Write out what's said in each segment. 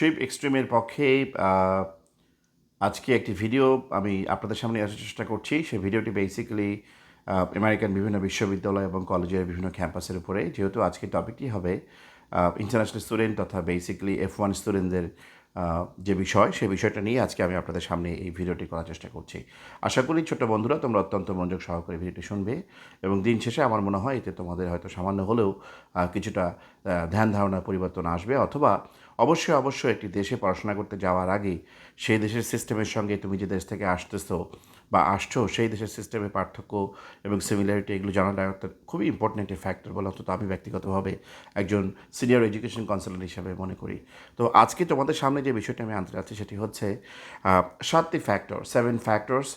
Trip এক্সট্রিমের পক্ষে আহ, আজকে একটি ভিডিও আমি আপনাদের সামনে আসার চেষ্টা করছি। সেই ভিডিওটি বেসিক্যালি আমেরিকান বিভিন্ন বিশ্ববিদ্যালয় এবং কলেজের বিভিন্ন ক্যাম্পাসের উপরে, যেহেতু আজকের টপিকটি হবে ইন্টারন্যাশনাল স্টুডেন্ট তথা বেসিক্যালি F1 স্টুডেন্টদের যে বিষয়, সেই বিষয়টা নিয়ে আজকে আমি আপনাদের সামনে এই ভিডিওটি করার চেষ্টা করছি। আশা করি ছোট্ট বন্ধুরা তোমরা অত্যন্ত মনোযোগ সহকারে ভিডিওটি শুনবে এবং দিন শেষে আমার মনে হয় এতে তোমাদের হয়তো সামান্য হলেও কিছুটা ধ্যান ধারণার পরিবর্তন আসবে, অথবা অবশ্যই একটি দেশে পড়াশোনা করতে যাওয়ার আগেই সেই দেশের সিস্টেমের সঙ্গে তুমি যে দেশ থেকে আসতেছো বা আসছো সেই দেশের সিস্টেমের পার্থক্য এবং সিমিলারিটি এগুলো জানাটা একটা খুবই ইম্পর্টেন্ট একটি ফ্যাক্টর বলে অন্তত আমি ব্যক্তিগতভাবে একজন সিনিয়র এডুকেশন কনসালটেন্ট হিসাবে মনে করি। তো আজকে তোমাদের সামনে যে বিষয়টা আমি আনতে চাচ্ছি সেটি হচ্ছে 7 ফ্যাক্টরস,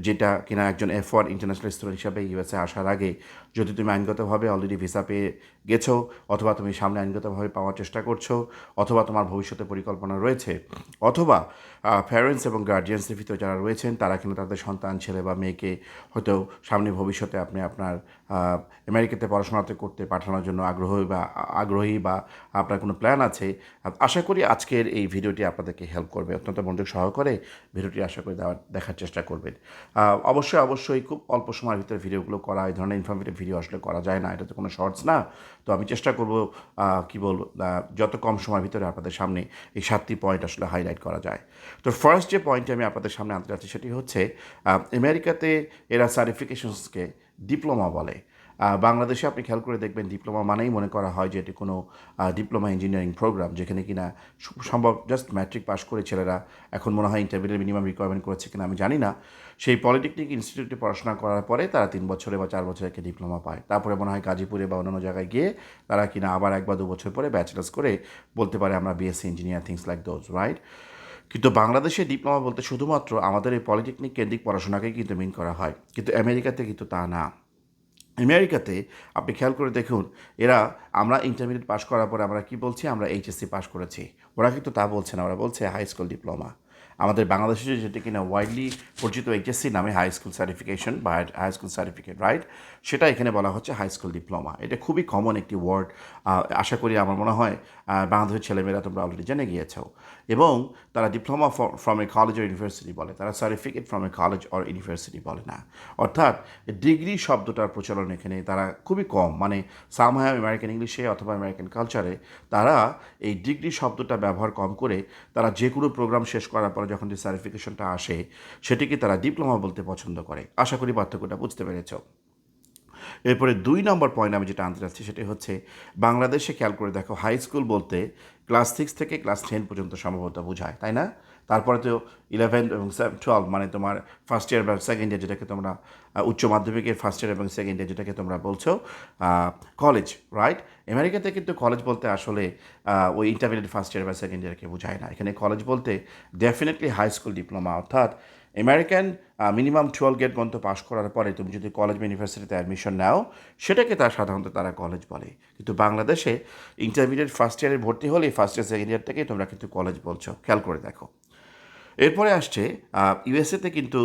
যেটা কিনা একজন F1 ইন্টারন্যাশনাল স্টুডেন্ট হিসাবে ইউএসএ আসার আগে, যদি তুমি আইনগতভাবে অলরেডি ভিসা পেয়ে গেছো, অথবা তুমি সামনে আইনগতভাবে পাওয়ার চেষ্টা করছো, অথবা তোমার ভবিষ্যতে পরিকল্পনা রয়েছে, অথবা প্যারেন্টস এবং গার্জিয়ানসের ভিতরে যারা রয়েছেন তারা কিন্তু তাদের সন্তান ছেলে বা মেয়েকে হয়তো সামনে ভবিষ্যতে আপনি আপনার আমেরিকাতে পড়াশোনাতে করতে পাঠানোর জন্য আগ্রহী বা আপনার কোনো প্ল্যান আছে। আশা করি আজকের এই ভিডিওটি আপনাদেরকে হেল্প করবে। অত্যন্ত মনোযোগ সহকারে ভিডিওটি আশা করি দেখার চেষ্টা করবেন। অবশ্যই খুব অল্প সময়ের ভিতরে ভিডিওগুলো করা, এই ধরনের ইনফরমেটিভ ভিডিও আসলে করা যায় না, এটা তো কোনো শর্টস না। তো আমি চেষ্টা করব যত কম সময়ের ভিতরে আপনাদের সামনে এই 7টি পয়েন্ট আসলে হাইলাইট করা যায়। তো ফার্স্ট যে পয়েন্টটি আমি আপনাদের সামনে আনতে চাচ্ছি সেটি হচ্ছে আমেরিকাতে এরা সার্টিফিকেশনসকে ডিপ্লোমা বলে। বাংলাদেশে আপনি খেয়াল করে দেখবেন ডিপ্লোমা মানেই মনে করা হয় যে এটি কোনো ডিপ্লোমা ইঞ্জিনিয়ারিং প্রোগ্রাম, যেখানে কিনা সম্ভব জাস্ট ম্যাট্রিক পাস করে ছেলেরা, এখন মনে হয় ইন্টারমিডিয়েট মিনিমাম রিকোয়ারমেন্ট করেছে কিনা আমি জানি না, সেই পলিটেকনিক ইনস্টিটিউটে পড়াশোনা করার পরে তারা 3 বছরে বা 4 বছরে একটা ডিপ্লোমা পায়। তারপরে মনে হয় গাজীপুরে বা অন্যান্য জায়গায় গিয়ে তারা কিনা আবার 1 বা 2 বছর পরে ব্যাচেলার্স করে বলতে পারে আমরা BSc engineer, things like those, right? কিন্তু বাংলাদেশে ডিপ্লোমা বলতে শুধুমাত্র আমাদের এই পলিটেকনিক কেন্দ্রিক পড়াশোনাকেই কিন্তু মিন করা হয়, কিন্তু আমেরিকাতে কিন্তু তা না। আমেরিকাতে আপনি খেয়াল করে দেখুন, আমরা ইন্টারমিডিয়েট পাস করার পরে আমরা কি বলছি, আমরা এইচএসসি পাস করেছি। ওরা কিন্তু তা বলছে না, ওরা বলছে হাই স্কুল ডিপ্লোমা। আমাদের বাংলাদেশে যেটা কিনা ওয়াইডলি পরিচিত এইচএসসি নামে, হাই স্কুল সার্টিফিকেশন বা হাই স্কুল সার্টিফিকেট, রাইট? সেটা এখানে বলা হচ্ছে হাই স্কুল ডিপ্লোমা। এটা খুবই কমন একটি ওয়ার্ড। আশা করি আমার মনে হয় বাংলাদেশের ছেলেমেয়েরা তোমরা অলরেডি জেনে গিয়েছো। এবং তারা diploma from a college or university বলে, তারা certificate from a college or university বলে না। অর্থাৎ ডিগ্রি শব্দটার প্রচলন এখানে তারা খুবই কম, মানে সামহাও আমেরিকান ইংলিশে অথবা আমেরিকান কালচারে তারা এই ডিগ্রি শব্দটা ব্যবহার কম করে তারা যে কোনো প্রোগ্রাম শেষ করার পরে যখন যে সার্টিফিকেশনটা আসে সেটিকে তারা ডিপ্লোমা বলতে পছন্দ করে। আশা করি পার্থক্যটা বুঝতে পেরেছ। এরপরে 2 নম্বর পয়েন্ট আমি যেটা আনতে চাচ্ছি সেটি হচ্ছে, বাংলাদেশে খেয়াল করে দেখো হাই স্কুল বলতে ক্লাস 6 থেকে ক্লাস 10 পর্যন্ত সম্ভবত বোঝায়, তাই না? তারপরে তো 11 এবং 12 মানে তোমার ফার্স্ট ইয়ার বা সেকেন্ড ইয়ার, যেটাকে তোমরা উচ্চ মাধ্যমিকের ফার্স্ট ইয়ার এবং সেকেন্ড ইয়ার যেটাকে তোমরা বলছো কলেজ, রাইট? আমেরিকাতে কিন্তু কলেজ বলতে আসলে ওই ইন্টারমিডিয়েট ফার্স্ট ইয়ার বা সেকেন্ড ইয়ারকে বোঝায় না। এখানে কলেজ বলতে ডেফিনেটলি হাই স্কুল ডিপ্লোমা, অর্থাৎ আমেরিকান মিনিমাম 12 গ্রেড পর্যন্ত পাস করার পরে তুমি যদি কলেজ বা ইউনিভার্সিটিতে অ্যাডমিশন নাও, সেটাকে সাধারণত তারা কলেজ বলে। কিন্তু বাংলাদেশে ইন্টারমিডিয়েট ফার্স্ট ইয়ারে ভর্তি হলে ফার্স্ট ইয়ার সেকেন্ড ইয়ার থেকে তোমরা কিন্তু কলেজ বলছো, খেয়াল করে দেখো। এরপরে আসছে ইউএসএতে কিন্তু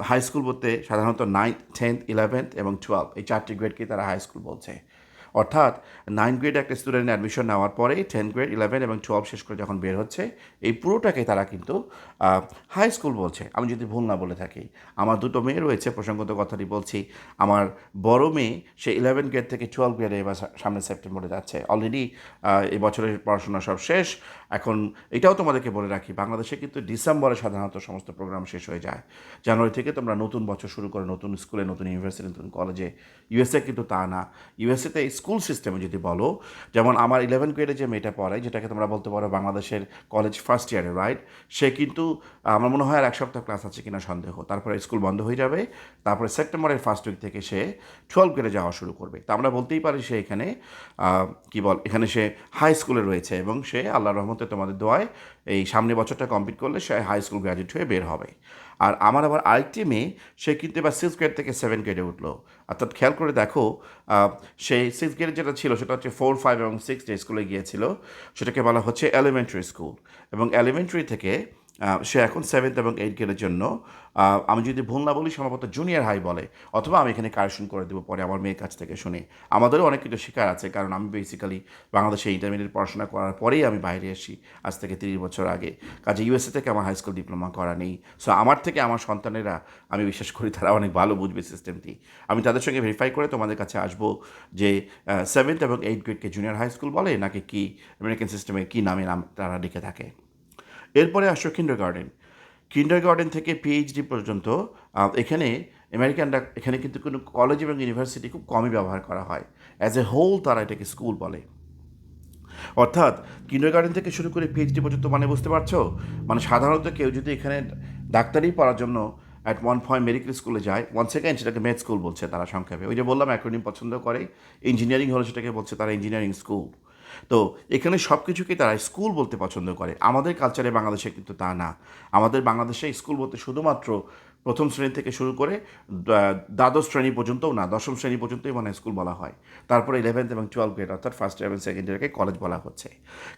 হাই স্কুল বলতে সাধারণত 9th 10th 11th এবং 12 এই 4টি গ্রেডকে তারা হাই স্কুল বলছে। অর্থাৎ 9 গ্রেড একটা স্টুডেন্ট অ্যাডমিশন নেওয়ার পরে 10 গ্রেড 11 এবং 12 শেষ করে যখন বের হচ্ছে, এই পুরোটাকে তারা কিন্তু হাই স্কুল বলছে, আমি যদি ভুল না বলে থাকি। আমার দুটো মেয়ে রয়েছে, প্রসঙ্গত কথাটি বলছি। আমার বড় মেয়ে সে 11 গ্রেড থেকে 12 গ্রেডে এবার সামনে সেপ্টেম্বরে যাচ্ছে। অলরেডি এই বছরের পড়াশোনা সব শেষ। এখন এটাও তোমাদেরকে বলে রাখি, বাংলাদেশে কিন্তু ডিসেম্বরে সাধারণত সমস্ত প্রোগ্রাম শেষ হয়ে যায়। জানুয়ারি থেকে তোমরা নতুন বছর শুরু করো, নতুন স্কুলে, নতুন ইউনিভার্সিটি, নতুন কলেজে। ইউএসএ কিন্তু তা না। ইউএসএতে স্কুল সিস্টেমে যদি বলো, যেমন আমার 11 গ্রেডে যে মেয়েটা পড়ায়, যেটাকে তোমরা বলতে পারো বাংলাদেশের কলেজ ফার্স্ট ইয়ারে, রাইট? সে কিন্তু আমার মনে হয় আর 1 সপ্তাহ ক্লাস আছে কিনা সন্দেহ, তারপরে স্কুল বন্ধ হয়ে যাবে। তারপরে সেপ্টেম্বরের ফার্স্ট উইক থেকে সে 12 গ্রেডে যাওয়া শুরু করবে। তা আমরা বলতেই পারি সে এখানে এখানে সে হাই স্কুলে রয়েছে এবং সে আল্লাহর রহমতে তোমাদের দোয়ায় এই সামনে বছরটা কমপ্লিট করলে সে হাই স্কুল গ্র্যাজুয়েট হয়ে বের হবে। আর আমার আবার আরেকটি মেয়ে, সে কিন্তু এবার 6 গ্রেড থেকে 7 গ্রেডে উঠলো। অর্থাৎ খেয়াল করে দেখো, সেই 6 গ্রেড যেটা ছিল সেটা হচ্ছে 4, 5 এবং 6 যে স্কুলে গিয়েছিল সেটাকে বলা হচ্ছে এলিমেন্টারি স্কুল, এবং এলিমেন্টারি থেকে সে এখন 7th এবং 8th গ্রেডের জন্য আমি যদি ভুল না বলি সম্ভবত জুনিয়র হাই বলে, অথবা আমি এখানে কারেকশন করে দেবো পরে আমার মেয়ের কাছ থেকে শুনে। আমাদেরও অনেক কিছু শেখার আছে, কারণ আমি বেসিক্যালি বাংলাদেশে ইন্টারমিডিয়েট পড়াশোনা করার পরেই আমি বাইরে আসি, আজ থেকে 30 বছর আগে। কাজে ইউএসএ থেকে আমার হাই স্কুল ডিপ্লোমা করা নেই। সো আমার থেকে আমার সন্তানেরা, আমি বিশ্বাস করি তারা অনেক ভালো বুঝবে সিস্টেমটি। আমি তাদের সঙ্গে ভেরিফাই করে তোমাদের কাছে আসবো যে 7th এবং 8th গ্রেডকে জুনিয়র হাই স্কুল বলে নাকি কি আমেরিকান সিস্টেমে কী নামে তারা ডেকে থাকে। এরপরে আসো কিন্ডারগার্টেন থেকে পিএইচডি পর্যন্ত এখানে আমেরিকানরা, এখানে কিন্তু কোনো কলেজ এবং ইউনিভার্সিটি খুব কমই ব্যবহার করা হয়। অ্যাজ এ হোল তারা এটাকে স্কুল বলে। অর্থাৎ কিন্ডারগার্টেন থেকে শুরু করে পিএইচডি পর্যন্ত, মানে বুঝতে পারছো, মানে সাধারণত কেউ যদি এখানে ডাক্তারি পড়ার জন্য অ্যাট ওয়ান পয়েন্ট মেডিকেল স্কুলে যায়, ওয়ান সেকেন্ড সেটাকে মেড স্কুল বলছে তারা সংক্ষেপে। ওই যে বললাম অ্যাক্রোনিম পছন্দ করে, ইঞ্জিনিয়ারিং হলে সেটাকে বলছে তারা ইঞ্জিনিয়ারিং স্কুল। তো এখানে সব কিছুকেই তারা স্কুল বলতে পছন্দ করে। আমাদের কালচারে বাংলাদেশে কিন্তু তা না। আমাদের বাংলাদেশে স্কুল বলতে শুধুমাত্র প্রথম শ্রেণী থেকে শুরু করে দ্বাদশ শ্রেণী পর্যন্তও না, দশম শ্রেণী পর্যন্তই মানে স্কুল বলা হয়। তারপরে 11th এবং 12th গ্রেড অর্থাৎ ফার্স্ট ইয়ার এবং সেকেন্ড ইয়ারকে কলেজ বলা হচ্ছে।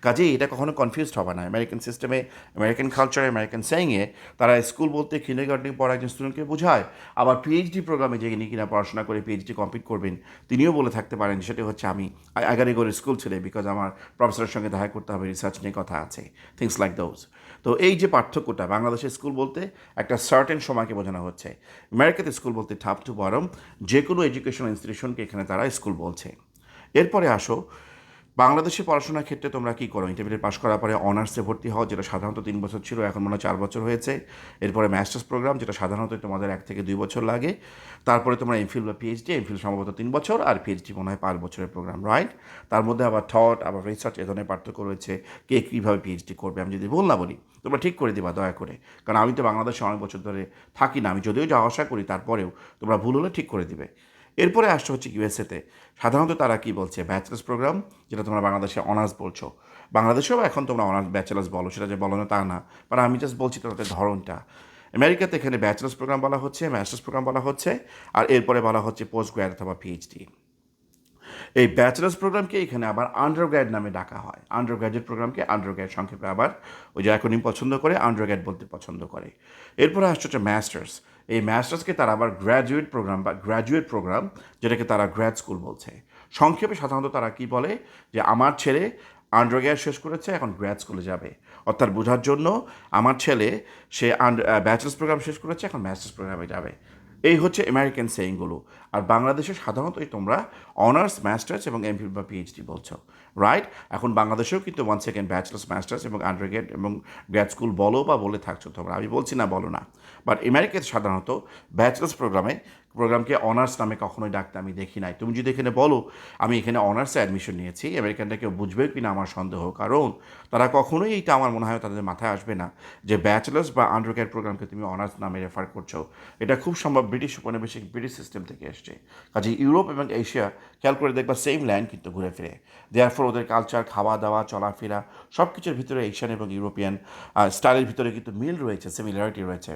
কাজেই এটা কখনো কনফিউজড হবে না। আমেরিকান সিস্টেমে, আমেরিকান কালচারে, আমেরিকান সেইংয়ে তারা স্কুল বলতে কিন্ডারগার্টেন পড়া একজন স্টুডেন্টকে বোঝায়। আবার পিএইচডি প্রোগ্রামে যিনি কিনা পড়াশোনা করে পিএইচডি কমপ্লিট করবেন, তিনিও বলে থাকতে পারেন সেটা হচ্ছে আমি আগারিগোর স্কুল ছেলে, বিকজ আমার প্রফেসরের সঙ্গে দেখা করতে হবে, রিসার্চ নিয়ে কথা আছে, থিংস লাইক দোজ। তো এই যে পার্থক্যটা, বাংলাদেশে স্কুল বলতে একটা সার্টেন সময়কে বোঝানো হচ্ছে, আমেরিকাতে স্কুল বলতে টপ টু বটম যে কোনো এডুকেশনাল ইনস্টিটিউশনকে এখানে তারা স্কুল বলছে। এরপরে আসো, বাংলাদেশে পড়াশোনার ক্ষেত্রে তোমরা কী করো? ইন্টারমিডিয়েট পাশ করার পরে অনার্সে ভর্তি হও, যেটা সাধারণত 3 বছর ছিল, এখন মনে হয় 4 বছর হয়েছে। এরপরে মাস্টার্স প্রোগ্রাম, যেটা সাধারণত তোমাদের 1 থেকে 2 বছর লাগে। তারপরে তোমরা এমফিল বা পিএইচডি, এমফিল সম্ভবত 3 বছর, আর পিএইচডি মনে হয় 5 বছরের প্রোগ্রাম, রাইট? তার মধ্যে আবার থট, আবার রিসার্চ, এ ধরনের পার্থক্য রয়েছে। কে কীভাবে পিএইচডি করবে আমি যদি ভুল না বলি, তোমরা ঠিক করে দিবা দয়া করে, কারণ আমি তো বাংলাদেশে অনেক বছর ধরে থাকি না। আমি যদিও যাওয়া আসা করি, তারপরেও তোমরা ভুল হলে ঠিক করে দিবে। এরপরে আসছে হচ্ছে ইউএসএতে সাধারণত তারা কি বলছে, ব্যাচেলার্স প্রোগ্রাম, যেটা তোমরা বাংলাদেশে অনার্স বলছো। বাংলাদেশেও এখন তোমরা অনার্স ব্যাচেলার্স বলো, সেটা যে বলো না তা না, বাট আমি জাস্ট বলছি তাদের ধরনটা। আমেরিকাতে এখানে ব্যাচেলার্স প্রোগ্রাম বলা হচ্ছে, মাস্টার্স প্রোগ্রাম বলা হচ্ছে, আর এরপরে বলা হচ্ছে পোস্ট গ্র্যাড অথবা পিএইচডি। এই ব্যাচেলার্স প্রোগ্রামকে এখানে আবার আন্ডারগ্র্যাড নামে ডাকা হয়। আন্ডার গ্র্যাজুয়েট প্রোগ্রামকে আন্ডারগ্র্যাড সংক্ষেপে আবার ওই যে অ্যাক্রোনিম পছন্দ করে আন্ডারগ্র্যাড বলতে পছন্দ করে। এরপরে আসছে হচ্ছে মাস্টার্স। এই মাস্টার্সকে তারা আবার গ্র্যাজুয়েট প্রোগ্রাম বা গ্র্যাজুয়েট প্রোগ্রাম, যেটাকে তারা গ্র্যাড স্কুল বলছে। সংক্ষেপে সাধারণত তারা কি বলে যে আমার ছেলে আন্ডারগ্র্যাড শেষ করেছে, এখন গ্র্যাড স্কুলে যাবে। অর্থাৎ বোঝার জন্য, আমার ছেলে সে ব্যাচেলার্স প্রোগ্রাম শেষ করেছে, এখন মাস্টার্স প্রোগ্রামে যাবে। এই হচ্ছে আমেরিকান সেইংগুলো। আর বাংলাদেশে সাধারণত তোমরা অনার্স, মাস্টার্স এবং এমফিল বা পিএইচডি বলছো, রাইট? এখন বাংলাদেশেও কিন্তু ওয়ান সেকেন্ড ব্যাচেলার্স, মাস্টার্স এবং আন্ডারগ্রেড এবং গ্র্যাড স্কুল বলো বা বলে থাকছো তোমরা, আমি বলছি না বলো না। বাট আমেরিকাতে সাধারণত ব্যাচেলার্স প্রোগ্রামকে অনার্স নামে কখনোই ডাকতে আমি দেখি নাই। তুমি যদি এখানে বলো আমি এখানে অনার্সে অ্যাডমিশন নিয়েছি, আমেরিকানরা কেউ বুঝবে কি না আমার সন্দেহ, কারণ তারা কখনোই, এইটা আমার মনে হয় তাদের মাথায় আসবে না যে ব্যাচেলার্স বা আন্ডারগ্রেড প্রোগ্রামকে তুমি অনার্স নামে রেফার করছো। এটা খুব সম্ভব ব্রিটিশ উপনিবেশিক ব্রিটিশ সিস্টেম থেকে এসছে। কাজে ইউরোপ এবং এশিয়া খেয়াল করে দেখবা সেম ল্যান্ড কিন্তু ঘুরে ফিরে। দেয়ারফর ওদের কালচার, খাওয়া দাওয়া, চলাফেরা সব কিছুর ভিতরে এশিয়ান এবং ইউরোপিয়ান স্টাইলের ভিতরে কিন্তু মিল রয়েছে, সিমিলারিটি রয়েছে।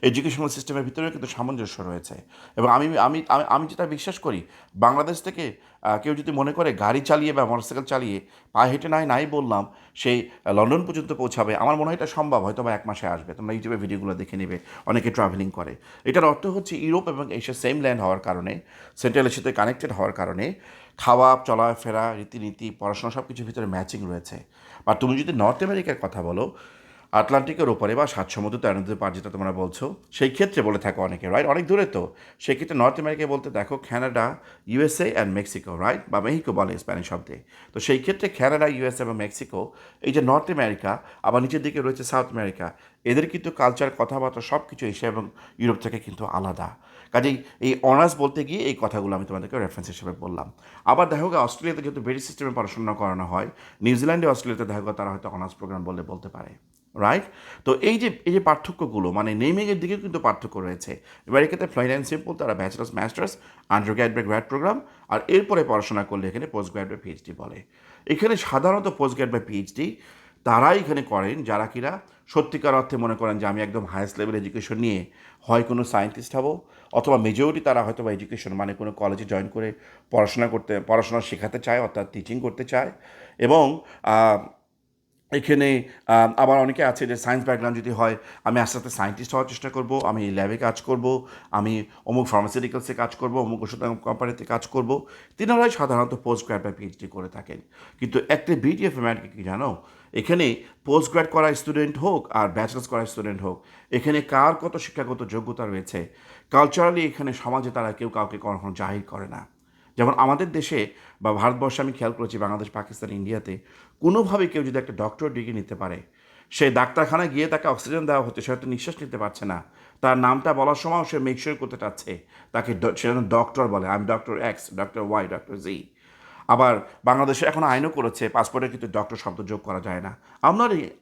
এডুকেশনাল সিস্টেমের ভিতরেও কিন্তু সামঞ্জস্য রয়েছে। এবং আমি আমি আমি আমি যেটা বিশ্বাস করি, বাংলাদেশ থেকে কেউ যদি মনে করে গাড়ি চালিয়ে বা মোটরসাইকেল চালিয়ে পায়ে হেঁটে নাই বললাম সেই লন্ডন পর্যন্ত পৌঁছাবে, আমার মনে হয় এটা সম্ভব, হয়তো বা 1 মাসে আসবে। তোমরা ইউটিউবে ভিডিওগুলো দেখে নেবে, অনেকে ট্রাভেলিং করে। এটার অর্থ হচ্ছে ইউরোপ এবং এশিয়া সেম ল্যান্ড হওয়ার কারণে, সেন্ট্রাল এশিয়াতে কানেক্টেড হওয়ার কারণে খাওয়া, চলাফেরা, রীতিনীতি, পড়াশোনা সব কিছুর ভিতরে ম্যাচিং রয়েছে। আর তুমি যদি নর্থ আমেরিকার কথা বলো, আটলান্টিকের ওপরে বা 7 সমুদ্র 13 নদীর পার যেটা তোমরা বলছো, সেই ক্ষেত্রে বলে থাকো অনেকে, রাইট? অনেক দূরে তো, সেক্ষেত্রে নর্থ আমেরিকায় বলতে দেখো Canada, USA and Mexico, right? বা মেহিকো বলে স্প্যানিশ শব্দে। তো সেই ক্ষেত্রে কানাডা, ইউএসএ এবং মেক্সিকো, এই যে নর্থ আমেরিকা, আবার নিচের দিকে রয়েছে সাউথ আমেরিকা, এদের কিন্তু কালচার, কথাবার্তা সব কিছু এশিয়া এবং ইউরোপ থেকে কিন্তু আলাদা। কাজেই এই অনার্স বলতে গিয়ে এই কথাগুলো আমি তোমাদেরকে রেফারেন্স হিসেবে বললাম। আবার দেখো অস্ট্রেলিয়াতে যেহেতু ব্রিটিশ সিস্টেমে পড়াশোনা করানো হয়, নিউজিল্যান্ডে, অস্ট্রেলিয়াতে দেখো তারা হয়তো অনার্স প্রোগ্রাম বলতে পারে, রাইট? তো এই যে পার্থক্যগুলো, মানে নেমিংয়ের দিকেও কিন্তু পার্থক্য রয়েছে। আমেরিকাতে প্লেন অ্যান্ড সিম্পল, তারা ব্যাচেলার্স, মাস্টার্স, আন্ডারগ্র্যাড বা গ্র্যাড প্রোগ্রাম, আর এরপরে পড়াশোনা করলে এখানে পোস্ট গ্র্যাড বা পিএইচডি বলে। এখানে সাধারণত পোস্ট গ্র্যাড বা পিএইচডি তারাই এখানে করেন যারা কিনা সত্যিকার অর্থে মনে করেন যে আমি একদম হায়েস্ট লেভেল এডুকেশন নিয়ে হয় কোনো সায়েন্টিস্ট হব, অথবা মেজরিটি তারা হয়তো বা এডুকেশন মানে কোনো কলেজে জয়েন করে পড়াশোনা শেখাতে চায়, অর্থাৎ টিচিং করতে চায়, এবং এখানে আবার অনেকে আছে যে সায়েন্স ব্যাকগ্রাউন্ড যদি হয়, আমি আস্তে আস্তে সায়েন্টিস্ট হওয়ার চেষ্টা করব, আমি ল্যাবে কাজ করব, আমি অমুক ফার্মাসিউটিক্যালসে কাজ করব, অমুক ওষুধ কোম্পানিতে কাজ করব। তিনারাই সাধারণত পোস্ট গ্র্যাড বা পিএইচডি করে থাকেন। কিন্তু একটা বিউটি অফ আমেরিকা কি জানো, এখানে পোস্ট গ্র্যাড করা স্টুডেন্ট হোক আর ব্যাচেলার্স করা স্টুডেন্ট হোক, এখানে কার কত শিক্ষাগত যোগ্যতা রয়েছে, কালচারালি এখানে সমাজে তারা কেউ কাউকে কখনো জাহির করে না। যেমন আমাদের দেশে বা ভারতবর্ষে আমি খেয়াল করেছি, বাংলাদেশ, পাকিস্তান, ইন্ডিয়াতে কোনোভাবে কেউ যদি একটা ডক্টর ডিগ্রি নিতে পারে, সে ডাক্তারখানায় গিয়ে তাকে অক্সিজেন দেওয়া হচ্ছে, সে হয়তো নিঃশ্বাস নিতে পারছে না, তার নামটা বলার সময় সে মেকশিওর করতে চাচ্ছে তাকে সে যেন ডক্টর বলে, I am doctor X, doctor Y, doctor G. আবার বাংলাদেশে এখন আইনও করেছে পাসপোর্টে কিন্তু ডক্টর শব্দ যোগ করা যায় না।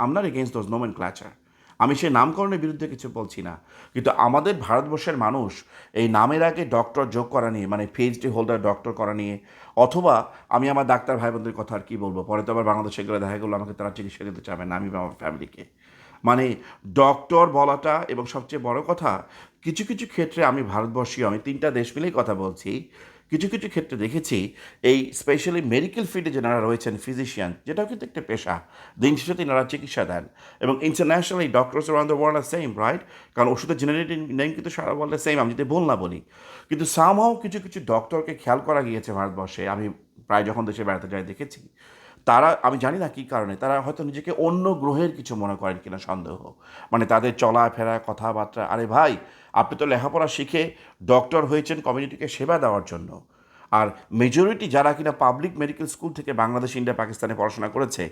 আমনার এগেনস্ট দোজ নোমেন ক্লাচার, আমি সেই নামকরণের বিরুদ্ধে কিছু বলছি না, কিন্তু আমাদের ভারতবর্ষের মানুষ এই নামের আগে ডক্টর যোগ করা নিয়ে, মানে পিএইচডি হোল্ডার ডক্টর করা নিয়ে, অথবা আমি আমার ডাক্তার ভাই বোনদের কথা আর কী বলবো, পরে তো আবার বাংলাদেশে গেলে দেখা গেলো আমাকে তারা চিকিৎসা দিতে চাবে না, আমি বা আমার ফ্যামিলিকে। মানে ডক্টর বলাটা, এবং সবচেয়ে বড় কথা, কিছু কিছু ক্ষেত্রে আমি ভারতবর্ষীয়, আমি 3টা দেশ মিলেই কথা বলছি, কিছু কিছু ক্ষেত্রে দেখেছি এই স্পেশালি মেডিকেল ফিল্ডে যারা রয়েছেন ফিজিশিয়ান, যেটাও কিন্তু একটা পেশা, দিন শেষে তিনারা চিকিৎসা দেন, এবং internationally doctors around the world are same, right? কারণ ওষুধের জেনারেটিং নেম কিন্তু সারা ওয়ার্ল্ডে সেম, আমি যদি ভুল না বলি। কিন্তু সামহাও কিছু কিছু ডক্টরকে খেয়াল করা গিয়েছে ভারতবর্ষে, আমি প্রায় যখন দেশে বেড়াতে যাই দেখেছি, তারা, আমি জানি না কী কারণে, তারা হয়তো নিজেকে অন্য গ্রহের কিছু মনে করেন কিনা সন্দেহ। মানে তাদের চলাফেরা, কথাবার্তা, আরে ভাই, আপনি তো লেখাপড়া শিখে ডক্টর হয়েছেন কমিউনিটিকে সেবা দেওয়ার জন্য। আর মেজরিটি যারা কিনা পাবলিক মেডিকেল স্কুল থেকে বাংলাদেশ, ইন্ডিয়া, পাকিস্তানে পড়াশোনা করেছে,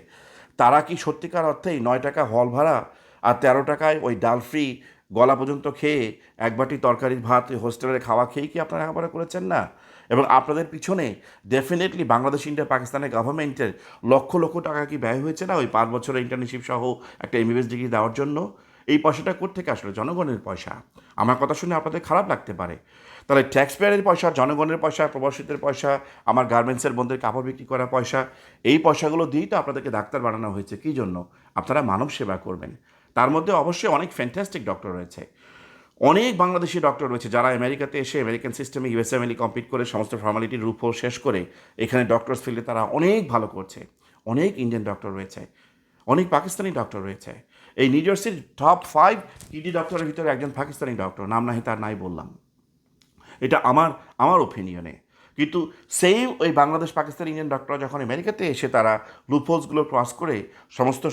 তারা কি সত্যিকার অর্থেই 9 টাকা হল ভাড়া আর 13 টাকায় ওই ডাল ফ্রি গলা পর্যন্ত খেয়ে, এক বাটি তরকারির ভাত হোস্টেলের খাওয়া খেয়েই কি আপনারা লেখাপড়া করেছেন না? এবং আপনাদের পিছনে ডেফিনেটলি বাংলাদেশ, ইন্ডিয়া, পাকিস্তানের গভর্নমেন্টের লক্ষ লক্ষ টাকা কি ব্যয় হয়েছে না ওই 5 বছরের ইন্টার্নশিপ সহ একটা এমবিবিএস ডিগ্রি দেওয়ার জন্য? এই পয়সাটা কোত্থেকে আসলে? জনগণের পয়সা। আমার কথা শুনে আপনাদের খারাপ লাগতে পারে, তাহলে ট্যাক্স পেয়ারের পয়সা, জনগণের পয়সা, প্রবাসীদের পয়সা, আমার গার্মেন্টসের বন্ধের কাপড় বিক্রি করা পয়সা, এই পয়সাগুলো দিয়েই তো আপনাদেরকে ডাক্তার বানানো হয়েছে। কী জন্য? আপনারা মানব সেবা করবেন। তার মধ্যে অবশ্যই অনেক ফ্যান্টাস্টিক ডক্টর রয়েছে, অনেক বাংলাদেশি ডক্টর রয়েছে যারা আমেরিকাতে এসে আমেরিকান সিস্টেমে ইউএসএমএলই কমপ্লিট করে সমস্ত ফর্মালিটির রূপও শেষ করে এখানে ডক্টরস ফিল্ডে তারা অনেক ভালো করছে। অনেক ইন্ডিয়ান ডক্টর রয়েছে, অনেক পাকিস্তানি ডক্টর রয়েছে। এই নিউ জার্সির টপ 5 কিডনি ডক্টরের ভিতরে একজন পাকিস্তানি ডক্টর, নাম নাহি তার নাই বললাম, এটা আমার আমার ওপিনিয়নে। কিন্তু সেম ওই বাংলাদেশ, পাকিস্তান, ইন্ডিয়ান ডক্টর যখন আমেরিকাতে এসে তারা লুপহোলসগুলো ক্রস করে সমস্ত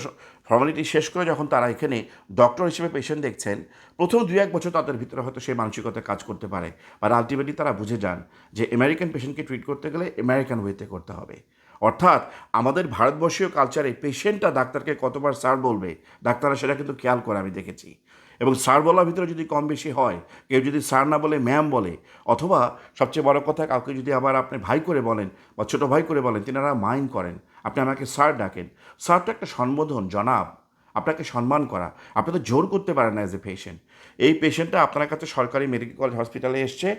ফর্মালিটি শেষ করে যখন তারা এখানে ডক্টর হিসেবে পেশেন্ট দেখছেন, প্রথম 2-1 বছর তাদের ভিতরে হয়তো সেই মানসিকতা কাজ করতে পারে, আর আলটিমেটলি তারা বুঝে যান যে আমেরিকান পেশেন্টকে ট্রিট করতে গেলে আমেরিকান ওয়েতে করতে হবে। অর্থাৎ আমাদের ভারতবর্ষীয় কালচারে পেশেন্টটা ডাক্তারকে কতবার স্যার বলবে, ডাক্তাররা সেটা কিন্তু খেয়াল করে, আমি দেখেছি। এবং স্যার বলার ভিতরে যদি কম বেশি হয়, কেউ যদি স্যার না বলে ম্যাম বলে, অথবা সবচেয়ে বড় কথা, কাউকে যদি আবার আপনি ভাই করে বলেন বা ছোটো ভাই করে বলেন, তিনারা মাইন্ড করেন। আপনি আমাকে স্যার ডাকেন, স্যার তো একটা সম্বোধন, জনাব, আপনাকে সম্মান করা। আপনি তো জোর করতে পারেন না অ্যাজ এ পেশেন্ট। এই পেশেন্টটা আপনার কাছে সরকারি মেডিকেল কলেজ হসপিটালে এসছে,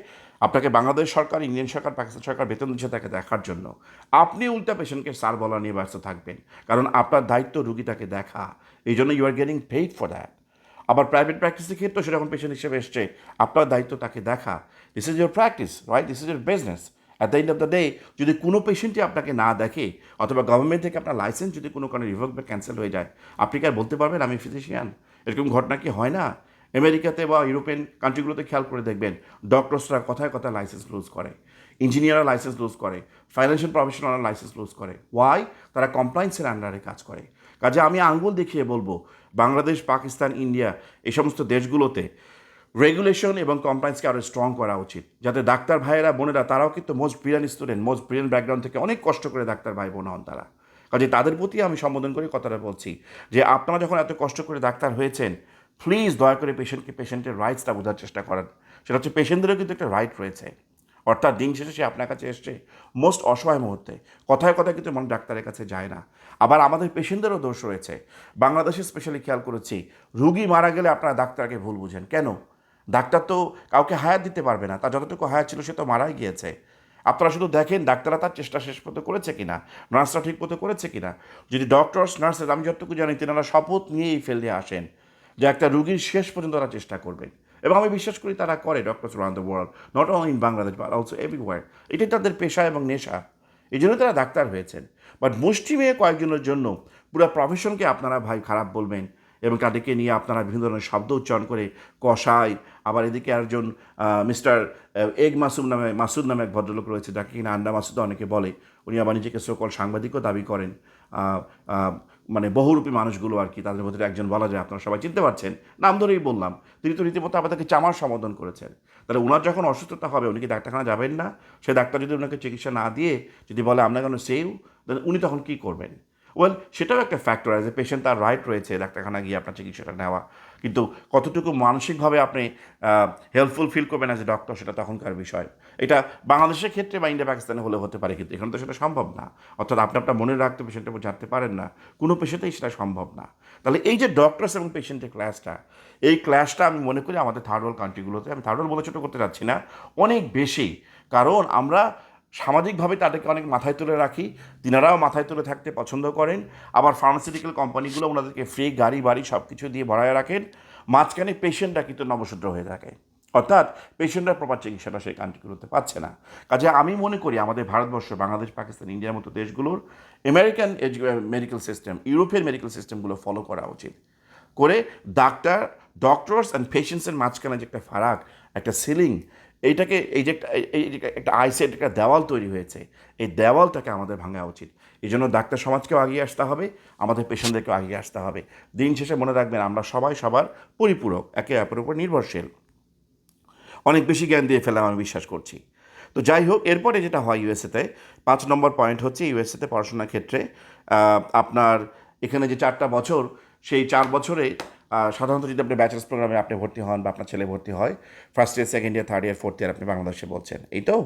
আপনাকে বাংলাদেশ সরকার, ইন্ডিয়ান সরকার, পাকিস্তান সরকার বেতন দিচ্ছে তাকে দেখার জন্য। আপনি উল্টা পেশেন্টকে স্যার বলা নিয়ে ব্যস্ত থাকবেন, কারণ আপনার দায়িত্ব রুগীটাকে দেখা। এই জন্য you are getting paid for that. আবার প্রাইভেট প্র্যাকটিসের ক্ষেত্রেও সে যখন পেশেন্ট হিসেবে এসছে, আপনার দায়িত্ব তাকে দেখা। This is your practice, right? This is your business. At the end of the day, যদি কোনো পেশেন্টই আপনাকে না দেখে, অথবা গভর্নমেন্ট থেকে আপনার লাইসেন্স যদি কোনো কারণে রিভোক বা ক্যান্সেল হয়ে যায়, আপনি কি আর বলতে পারবেন আমি ফিজিশিয়ান? এরকম ঘটনা কি হয় না? আমেরিকাতে বা ইউরোপিয়ান কান্ট্রিগুলোতে খেয়াল করে দেখবেন, ডক্টরসরা কথায় কথায় লাইসেন্স লুজ করে, ইঞ্জিনিয়াররা লাইসেন্স লুজ করে, ফাইন্যান্সিয়াল প্রফেশনালরা লাইসেন্স লুজ করে। ওয়াই? তারা কমপ্লায়েন্সের আন্ডারে কাজ করে। কাজে আমি আঙ্গুল দেখিয়ে বলবো, বাংলাদেশ, পাকিস্তান, ইন্ডিয়া, এই সমস্ত দেশগুলোতে রেগুলেশন এবং কমপ্লায়েন্সকে আরও স্ট্রং করা উচিত, যাতে ডাক্তার ভাইয়েরা, বোনেরা, তারাও কিন্তু most brilliant student, most brilliant background থেকে অনেক কষ্ট করে ডাক্তার ভাই বোন হন তারা। কাজে তাদের প্রতি আমি সম্বোধন করে কথাটা বলছি যে আপনারা যখন এত কষ্ট করে ডাক্তার হয়েছেন, প্লিজ দয়া করে পেশেন্টের রাইটসটা বোঝার চেষ্টা করেন। সেটা হচ্ছে পেশেন্টদেরও কিন্তু একটা রাইট রয়েছে। অর্থাৎ দিন শেষে সে আপনার কাছে এসছে মোস্ট অসহায় মুহূর্তে, কথায় কথায় কিন্তু মনে ডাক্তারের কাছে যায় না। আবার আমাদের পেশেন্টদেরও দোষ রয়েছে। বাংলাদেশে স্পেশালি খেয়াল করেছি, রুগী মারা গেলে আপনারা ডাক্তারকে ভুল বুঝেন কেন? ডাক্তার তো কাউকে হায়াত দিতে পারবে না, তার যতটুকু হায়াত ছিল সে তো মারাই গিয়েছে। আপনারা শুধু দেখেন ডাক্তাররা তার চেষ্টা শেষ মতো করেছে কিনা, নার্সরা ঠিক মতো করেছে কিনা। যদি ডক্টরস, নার্সেস, আমি যতটুকু জানি তেনারা শপথ নিয়ে এই ফিল্ডে আসেন যে একটা রুগীর শেষ পর্যন্ত তারা চেষ্টা করবেন, এবং আমি বিশ্বাস করি তারা করে, doctors around the world, not only in Bangladesh but also everywhere. এটাই তাদের পেশা এবং নেশা, এই জন্য তারা ডাক্তার হয়েছেন। বাট মুষ্টিমেয় কয়েকজনের জন্য পুরো প্রফেশনকে আপনারা ভাই খারাপ বলবেন এবং তাদেরকে নিয়ে আপনারা বিভিন্ন ধরনের শব্দ উচ্চারণ করে কষাই। আবার এদিকে একজন মিস্টার মাসুদ নামে এক ভদ্রলোক রয়েছে, যাকে কিনা আন্ডা মাসুদ অনেকে বলে। উনি আবার নিজেকে সকল সাংবাদিকও দাবি করেন। আহ, আহ, মানে বহুরূপী মানুষগুলো আর কি, তাদের মধ্যে একজন বলা যায়, আপনারা সবাই চিনতে পারছেন, নাম ধরেই বললাম। তিনি তো রীতিমতো আমাদেরকে চামার সম্বোধন করেছেন। তাহলে ওনার যখন অসুস্থতা হবে উনি কি ডাক্তারখানা যাবেন না? সে ডাক্তার যদি ওনাকে চিকিৎসা না দিয়ে যদি বলে আমরা কেন সেও, উনি তখন কী করবেন? ওয়েল, সেটাও একটা ফ্যাক্টর। অ্যাজ এ পেশেন্ট তার রাইট রয়েছে ডাক্তারখানা গিয়ে আপনার চিকিৎসাটা নেওয়া, কিন্তু কতটুকু মানসিকভাবে আপনি হেল্পফুল ফিল করবেন অ্যাজ এ ডক্টর, সেটা তখনকার বিষয়। এটা বাংলাদেশের ক্ষেত্রে বা ইন্ডিয়া পাকিস্তানে হলে হতে পারে, কিন্তু এখানে তো সেটা সম্ভব না। অর্থাৎ আপনি আপনার মনে রাখতে পেশেন্টের উপর জানতে পারেন না, কোনো পেশেন্টেই সেটা সম্ভব না। তাহলে এই যে ডক্টরস এবং পেশেন্টের ক্লাসটা, এই ক্লাসটা আমি মনে করি আমাদের থার্ড ওয়ার্ল্ড কান্ট্রিগুলোতে, আমি থার্ড ওয়ার্ল্ড বলে ছোটো করতে যাচ্ছি না, অনেক বেশি। কারণ আমরা সামাজিকভাবে তাদেরকে অনেক মাথায় তুলে রাখি, তিনারাও মাথায় তুলে থাকতে পছন্দ করেন। আবার ফার্মাসিউটিক্যাল কোম্পানিগুলো ওনাদেরকে ফ্রি গাড়ি বাড়ি সব কিছু দিয়ে ভরায় রাখেন। মাঝখানে পেশেন্টরা কিন্তু নবশূদ্র হয়ে থাকে, অর্থাৎ পেশেন্টরা প্রপার চিকিৎসাটা সেই কান্ট্রিগুলোতে পাচ্ছে না। কাজে আমি মনে করি আমাদের ভারতবর্ষ, বাংলাদেশ, পাকিস্তান, ইন্ডিয়ার মতো দেশগুলোর American medical system, European medical সিস্টেমগুলো ফলো করা উচিত। করে ডক্টরস অ্যান্ড পেশেন্টসের মাঝখানে যে একটা ফারাক, একটা সিলিং, এইটাকে এই যে একটা আইসেট একটা দেওয়াল তৈরি হয়েছে, এই দেওয়ালটাকে আমাদের ভাঙা উচিত। এই জন্য ডাক্তার সমাজকেও আগিয়ে আসতে হবে, আমাদের পেশেন্টদেরকেও আগিয়ে আসতে হবে। দিন শেষে মনে রাখবেন আমরা সবাই সবার পরিপূরক, একে অপরের উপর নির্ভরশীল। অনেক বেশি জ্ঞান দিয়ে ফেলাম আমি বিশ্বাস করছি। তো যাই হোক, এরপরে যেটা হয় ইউএসএতে, 5 নম্বর পয়েন্ট হচ্ছে ইউএসএতে পড়াশোনার ক্ষেত্রে আপনার এখানে যে 4টা বছর, সেই 4 বছরে সাধারণত যদি আপনি ব্যাচেলার্স প্রোগ্রামে আপনি ভর্তি হন বা আপনার ছেলে ভর্তি হয়, first year, second year, third year, fourth year, আপনি বাংলাদেশে বলছেন এই তো।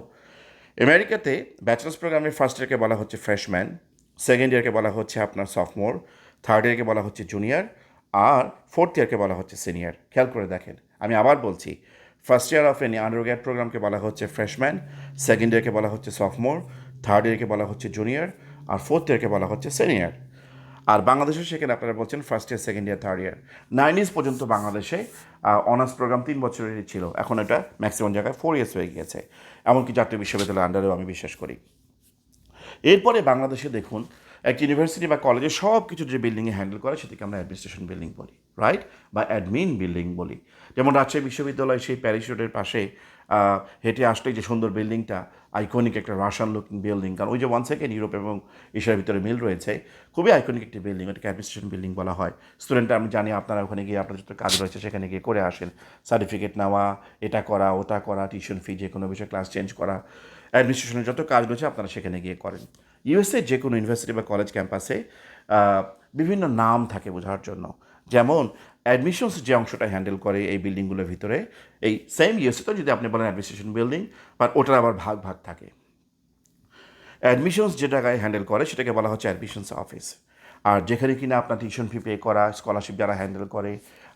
আমেরিকাতে ব্যাচেলার্স প্রোগ্রামে ফার্স্ট ইয়ারকে বলা হচ্ছে ফ্রেশম্যান, সেকেন্ড ইয়ারকে বলা হচ্ছে আপনার সফটমোর, থার্ড ইয়ারকে বলা হচ্ছে জুনিয়র, আর ফোর্থ ইয়ারকে বলা হচ্ছে সিনিয়র। খেয়াল করে দেখেন, আমি আবার বলছি, first year of any undergrad প্রোগ্রামকে বলা হচ্ছে ফ্রেশম্যান, সেকেন্ড ইয়ারকে বলা হচ্ছে সফটমোর, থার্ড ইয়ারকে বলা হচ্ছে জুনিয়র, আর ফোর্থ ইয়ারকে বলা হচ্ছে সিনিয়র। আর বাংলাদেশে সেখানে আপনারা বলছেন first year, second year, third year. 90s পর্যন্ত বাংলাদেশে অনার্স প্রোগ্রাম 3 বছরেরই ছিল, এখন এটা ম্যাক্সিমাম জায়গায় 4 ইয়ার্স হয়ে গিয়েছে, এমনকি জাতীয় বিশ্ববিদ্যালয়ের আন্ডারেও আমি বিশ্বাস করি। এরপরে বাংলাদেশে দেখুন, এক ইউনিভার্সিটি বা কলেজে সব কিছু যে বিল্ডিংয়ে হ্যান্ডেল করে সেটাকে আমরা অ্যাডমিনিস্ট্রেশন বিল্ডিং বলি, রাইট, বা অ্যাডমিন বিল্ডিং বলি। যেমন রাজশাহী বিশ্ববিদ্যালয় সেই প্যারিস রোডের পাশে হেঁটে আসলেই যে সুন্দর বিল্ডিংটা, আইকনিক একটা রাশিয়ান লুকিং বিল্ডিং, কারণ ওই যে ওয়ান সেকেন্ড ইউরোপ এবং এশিয়ার ভিতরে মিল রয়েছে, খুবই আইকনিক একটি বিল্ডিং, ওটাকে অ্যাডমিনিস্ট্রেশন বিল্ডিং বলা হয়। স্টুডেন্টরা, আমি জানি আপনারা ওখানে গিয়ে আপনাদের যত কাজ রয়েছে সেখানে গিয়ে করে আসেন, সার্টিফিকেট নেওয়া, এটা করা ওটা করা, টিউশন ফি, যে কোনো বিষয়ে ক্লাস চেঞ্জ করা, অ্যাডমিনিস্ট্রেশনের যত কাজ রয়েছে আপনারা সেখানে গিয়ে করেন। ইউএসএ যে কোনো ইউনিভার্সিটি বা কলেজ ক্যাম্পাসে বিভিন্ন নাম থাকে বোঝার জন্য। যেমন অ্যাডমিশনস যে অংশটা হ্যান্ডেল করে এই বিল্ডিংগুলোর ভিতরে, এই সেম ইউএসএ তো যদি আপনি বলেন অ্যাডমিনিস্ট্রেশন বিল্ডিং, বাট ওটার আবার ভাগ ভাগ থাকে। অ্যাডমিশনস যে জায়গায় হ্যান্ডেল করে সেটাকে বলা হচ্ছে অ্যাডমিশনস অফিস। আর যেখানে কিনা আপনার টিউশন ফি পে করা, স্কলারশিপ যারা হ্যান্ডেল করে,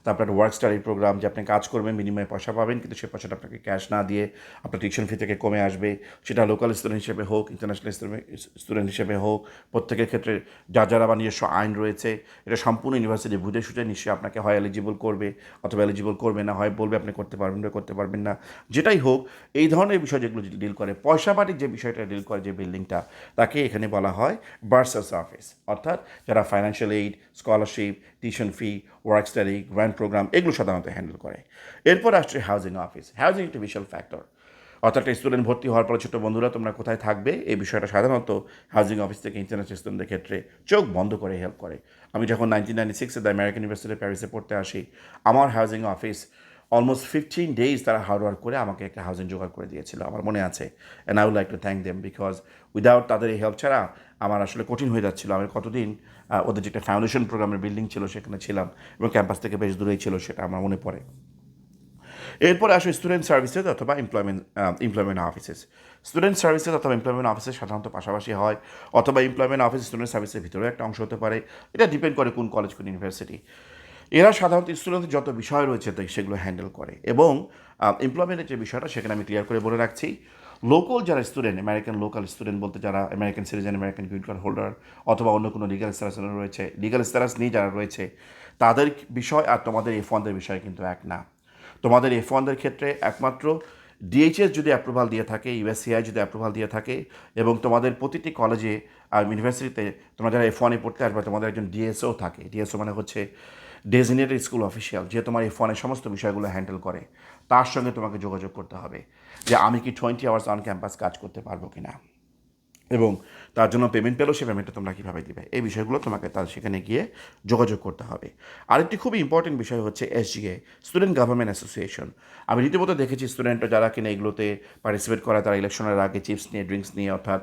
তারপর ওয়ার্ক স্টাডি প্রোগ্রাম, যে আপনি কাজ করবেন বিনিময়ে পয়সা পাবেন, কিন্তু সেই পয়সাটা আপনাকে ক্যাশ না দিয়ে আপনার টিউশন ফি থেকে কমে আসবে, সেটা লোকাল স্টুডেন্ট হিসেবে হোক, ইন্টারন্যাশনাল স্টুডেন্ট হিসেবে হোক, প্রত্যেকের ক্ষেত্রে যারা বা নিজস্ব আইন রয়েছে। এটা সম্পূর্ণ ইউনিভার্সিটি বুঝে শুটে নিশ্চয়ই আপনাকে হয় এলিজিবল করবে অথবা এলিজিবল করবে না, হয় বলবে আপনি করতে পারবেন বা করতে পারবেন না। যেটাই হোক, এই ধরনের বিষয় যেগুলো ডিল করে, পয়সাপাতির যে বিষয়টা ডিল করে যে বিল্ডিংটা, তাকে এখানে বলা হয় বার্সার্স অফিস। অর্থাৎ যারা financial aid, scholarship, tuition fee, work study, grant program, এগুলো সাধারণত হ্যান্ডেল করে। এরপর আসছে হাউজিং অফিস। হাউজিং একটা বিশাল ফ্যাক্টর। অর্থাৎ একটা স্টুডেন্ট ভর্তি হওয়ার পরে, ছোটো বন্ধুরা তোমরা কোথায় থাকবে, এই বিষয়টা সাধারণত হাউজিং অফিস থেকে ইন্টারন্যাশনাল স্টুডেন্টদের ক্ষেত্রে চোখ বন্ধ করে হেল্প করে। আমি যখন 1996-এ দ্য আমেরিকান ইউনিভার্সিটি প্যারিসে পড়তে আসি, আমার হাউজিং অফিস অলমোস্ট 15 days তারা হার্ড ওয়ার্ক করে আমাকে একটা হাউজিং জোগাড় করে দিয়েছিল, আমার মনে আছে। And I would like to thank them, because without তাদের এই হেল্প ছাড়া আমার আসলে কঠিন হয়ে যাচ্ছিলো। আমি কতদিন ওদের যে একটা ফাউন্ডেশন প্রোগ্রামের বিল্ডিং ছিল সেখানে ছিলাম, এবং ক্যাম্পাস থেকে বেশ দূরেই ছিল, সেটা আমার মনে পড়ে। এরপরে আসে স্টুডেন্ট সার্ভিসেস অথবা এমপ্লয়মেন্ট অফিসেস। স্টুডেন্ট সার্ভিসেস অথবা এমপ্লয়মেন্ট অফিসেস সাধারণত পাশাপাশি হয়, অথবা এমপ্লয়মেন্ট অফিস স্টুডেন্ট সার্ভিসের ভিতরেও একটা অংশ হতে পারে। এটা ডিপেন্ড করে কোন কলেজ, কোন ইউনিভার্সিটি। এরা সাধারণত স্টুডেন্টের যত বিষয় রয়েছে সেগুলো হ্যান্ডেল করে। এবং এমপ্লয়মেন্টের যে বিষয়টা সেখানে আমি ক্লিয়ার করে বলে রাখছি, লোকাল যারা স্টুডেন্ট, আমেরিকান লোকাল স্টুডেন্ট বলতে যারা American citizen, American green card holder, অথবা অন্য কোনো লিগাল স্ট্যাটাস রয়েছে, লিগাল স্ট্যাটাস নিয়ে যারা রয়েছে, তাদের বিষয় আর তোমাদের F1দের বিষয় কিন্তু এক না। তোমাদের F1দের ক্ষেত্রে একমাত্র ডিএইচএস যদি অ্যাপ্রুভাল দিয়ে থাকে, ইউএসসিআই যদি অ্যাপ্রুভাল দিয়ে থাকে, এবং তোমাদের প্রতিটি কলেজে আর ইউনিভার্সিটিতে তোমরা যারা F1-এ পড়তে আসবে তোমাদের একজন ডিএসও থাকে। ডিএসও মানে হচ্ছে ডেজিগনেটেড স্কুল অফিসিয়াল, যে তোমার F1-এর সমস্ত বিষয়গুলো হ্যান্ডেল করে। তার সঙ্গে তোমাকে যোগাযোগ করতে হবে যে আমি কি 20 আওয়ার্স অন ক্যাম্পাস কাজ করতে পারবো কি না, এবং তার জন্য পেমেন্ট পেলেও সে পেমেন্টটা তোমরা কীভাবে দিবে, এই বিষয়গুলো তোমাকে তার সেখানে গিয়ে যোগাযোগ করতে হবে। আরেকটি খুবই ইম্পর্টেন্ট বিষয় হচ্ছে SGA, স্টুডেন্ট গভর্নমেন্ট অ্যাসোসিয়েশন। আমি রীতিমতো দেখেছি স্টুডেন্টরা যারা কিনা এগুলোতে পার্টিসিপেট করে তারা ইলেকশনের আগে চিপস নিয়ে, ড্রিঙ্কস নিয়ে, অর্থাৎ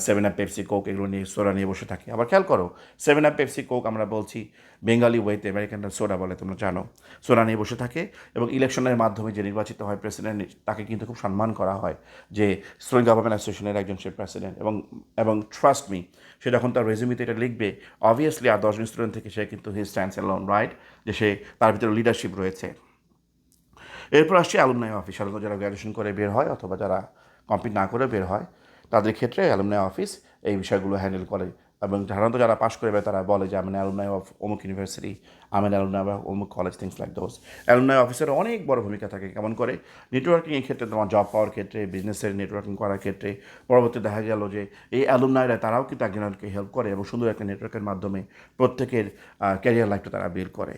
7-আপ, পেপসি, কোক এগুলো নিয়ে, সোডা নিয়ে বসে থাকে। আবার খেয়াল করো, 7-আপ, পেপসি, কোক আমরা বলছি বেঙ্গালি ওয়েতে, আমেরিকানরা সোডা বলে, তোমরা জানো। সোডা নিয়ে বসে থাকে এবং ইলেকশনের মাধ্যমে যে নির্বাচিত হয় প্রেসিডেন্ট, তাকে কিন্তু খুব সম্মান করা হয় যে স্টুডেন্ট গভর্নমেন্ট অ্যাসোসিয়েশনের একজন সে প্রেসিডেন্ট। এবং ট্রাস্ট মি, সে যখন তার রেজিউমিতে এটা লিখবে, অবভিয়াসলি আর 10জন স্টুডেন্ট থেকে সে কিন্তু হি স্ট্যান্ডস অ্যালোন, রাইট, যে সে তার ভিতরে লিডারশিপ রয়েছে। এরপর আসছে অ্যালুমনাই অফিস। সাধারণত যারা গ্র্যাজুয়েশন করে বের হয় অথবা যারা কমপ্লিট না করে বের হয়, তাদের ক্ষেত্রে অ্যালুমনাই অফিস এই বিষয়গুলো হ্যান্ডেল করে। এবং সাধারণত যারা পাশ করে তারা বলে যে আমি অ্যালুমনাই অফ অমুক ইউনিভার্সিটি, আমি অ্যালুমনাই অফ অমুক college, things like those. Alumni অফিসের অনেক বড় ভূমিকা থাকে। কেমন করে? নেটওয়ার্কিংয়ের ক্ষেত্রে, তোমার জব পাওয়ার ক্ষেত্রে, বিজনেসের নেটওয়ার্কিং করার ক্ষেত্রে। পরবর্তী দেখা গেল যে এই অ্যালুমনাইরা তারাও কিন্তু একজনকে হেল্প করে এবং সুন্দর একটা নেটওয়ার্কের মাধ্যমে প্রত্যেকের ক্যারিয়ার লাইফটা তারা বিল্ড করে।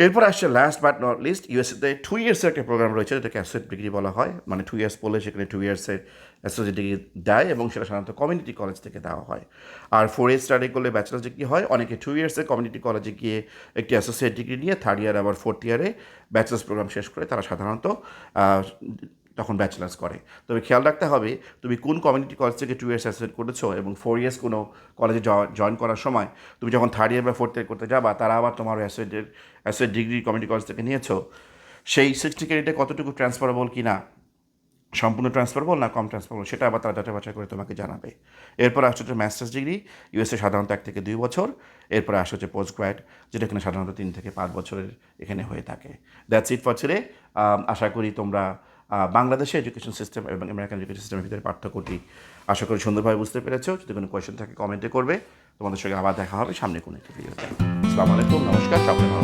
এরপর আসছে লাস্ট বাট নট লিস্ট, ইউএসএতে 2 ইয়ার্সের একটা প্রোগ্রাম রয়েছে যেটাকে অ্যাসোসিয়েট ডিগ্রি বলা হয়। মানে 2 ইয়ার্স পড়লে সেখানে 2 ইয়ার্সের অ্যাসোসিয়েট ডিগ্রি দেয় এবং সেটা সাধারণত কমিউনিটি কলেজ থেকে দেওয়া হয়। আর 4 ইয়ার্স স্টাডি করলে ব্যাচেলার্স ডিগ্রি হয়। অনেকে 2 ইয়ার্সের কমিউনিটি কলেজে গিয়ে একটি অ্যাসোসিয়েট ডিগ্রি নিয়ে 3rd ইয়ার আবার 4th ইয়ারে ব্যাচেলার্স প্রোগ্রাম শেষ করে তারা সাধারণত তখন ব্যাচেলার্স করে। তবে খেয়াল রাখতে হবে তুমি কোন কমিউনিটি কলেজ থেকে 2 ইয়ার্স অ্যাসোসিয়েট করেছো, এবং 4 ইয়ার্স কোনো কলেজে জয়েন করার সময় তুমি যখন 3rd ইয়ার বা 4th ইয়ার করতে যাবা, তারা আবার তোমার অ্যাসোসিয়েট ডিগ্রি কমিউনিটি কলেজ থেকে নিয়েছো, সেই 60 ক্রেডিটে কতটুকু ট্রান্সফারেবল কি না, সম্পূর্ণ ট্রান্সফারেবল না কম ট্রান্সফারেবল, সেটা আবার তারা যাচাই বাছাই করে তোমাকে জানাবে। এরপর আসছে হচ্ছে মাস্টার্স ডিগ্রি, ইউএসএ সাধারণত 1 থেকে 2 বছর। এরপরে আসছে হচ্ছে পোস্ট গ্র্যাড, যেটা এখানে সাধারণত 3 থেকে 5 বছরের এখানে হয়ে থাকে। That's it for today. আশা করি তোমরা বাংলাদেশের এডুকেশন সিস্টেম এবং আমেরিকান এডুকেশন সিস্টেমের ভিতরে পার্থক্যটি আশা করি সুন্দরভাবে বুঝতে পেরেছো। যদি কোনো কোয়েশ্চেন থাকে কমেন্টে করবে। তোমাদের সঙ্গে আবার দেখা হবে সামনে কোনো একটি ভিডিওতে। আসসালামু আলাইকুম, নমস্কার, সকলে ভালো